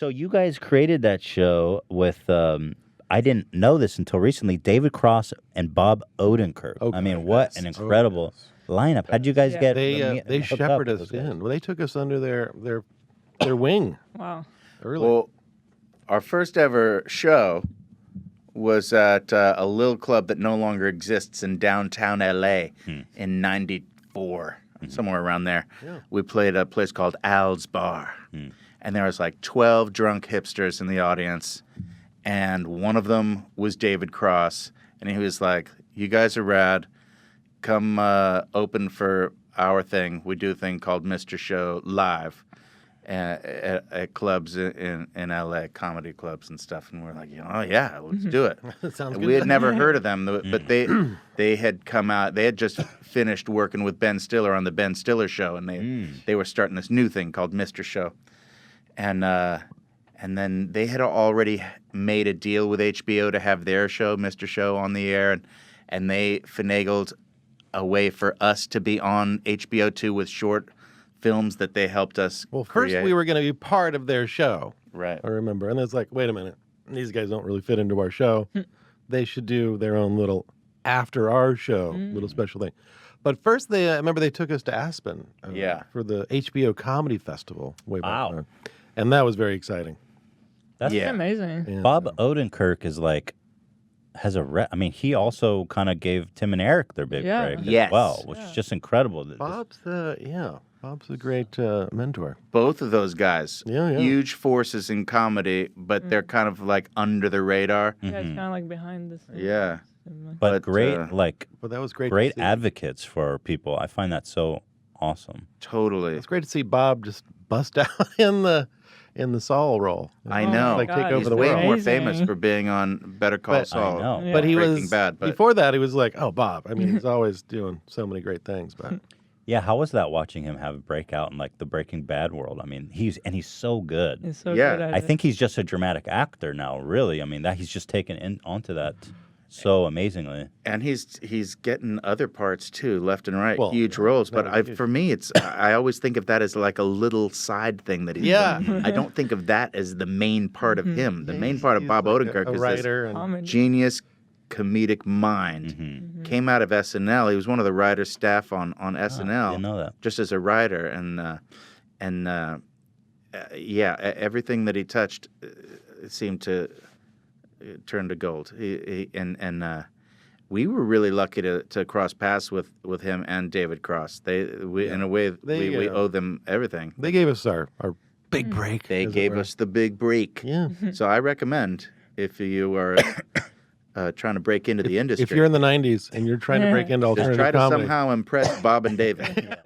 So you guys created that show with, I didn't know this until recently, David Cross and Bob Odenkirk. Oh, I mean, what an incredible lineup. How'd you guys get They hooked up shepherded with us those guys? in. Well, they took us under their wing. Wow. Early. Well, our first ever show was at a little club that no longer exists in downtown LA in '94, somewhere around there. Yeah. We played a place called Al's Bar, and there was like 12 drunk hipsters in the audience, and one of them was David Cross, and he was like, "You guys are rad. Come open for our thing. We do a thing called Mr. Show Live." At clubs in LA, comedy clubs and stuff, and we're like, oh yeah, let's do it. Sounds We good. had never heard of them, but they had come out. They had just finished working with Ben Stiller on the Ben Stiller Show, and they were starting this new thing called Mr. Show, and then they had already made a deal with HBO to have their show, Mr. Show, on the air, and they finagled a way for us to be on HBO 2 with short films that they helped us Well, first create. we were going to be part of their show. Right. I remember. And it's like, wait a minute. These guys don't really fit into our show. They should do their own little after our show, little special thing. But first, I remember they took us to Aspen for the HBO Comedy Festival way back when. And that was very exciting. That's amazing. Yeah. Bob Odenkirk is like, I mean, he also kind of gave Tim and Eric their big break as well, which is just incredible. Bob's a great mentor. Both of those guys, Yeah. huge forces in comedy, but they're kind of like under the radar. Yeah, it's kind of like behind the scenes. Yeah. But great, But that was great. great to see. advocates for people. I find that so awesome. Totally. It's great to see Bob just bust out in the Saul role. I know. Like take God, over He's the way world. more Amazing. famous for being on Better Call But- Saul. I know. Yeah. But he Breaking was Bad, but before that. He was like, oh, Bob. I mean, he's always doing so many great things. But Yeah, how was that watching him have a breakout in like the Breaking Bad world? I mean, he's so good. He's so Yeah. good at I it. think he's just a dramatic actor now, really. I mean, that he's just taken onto that so amazingly. and he's getting other parts too, left and right, Well, huge yeah, roles. that But was huge. for me, I always think of that as like a little side thing that he's Yeah. done. I don't think of that as the main part of him. The main part of He's Bob like Odenkirk a is this writer. And Comedy. genius comedic mind. Came out of SNL. He was one of the writers staff on SNL. Didn't know that. Just as a writer, and everything that he touched seemed to turn to gold. We were really lucky to cross paths with him and David Cross. In a way, we owe them everything. they gave us our big break. They as it gave were. us the big break. Yeah. So I recommend if you are trying to break into the industry, If you're in the '90s and you're trying to break into just alternative try to comedy, somehow impress Bob and David.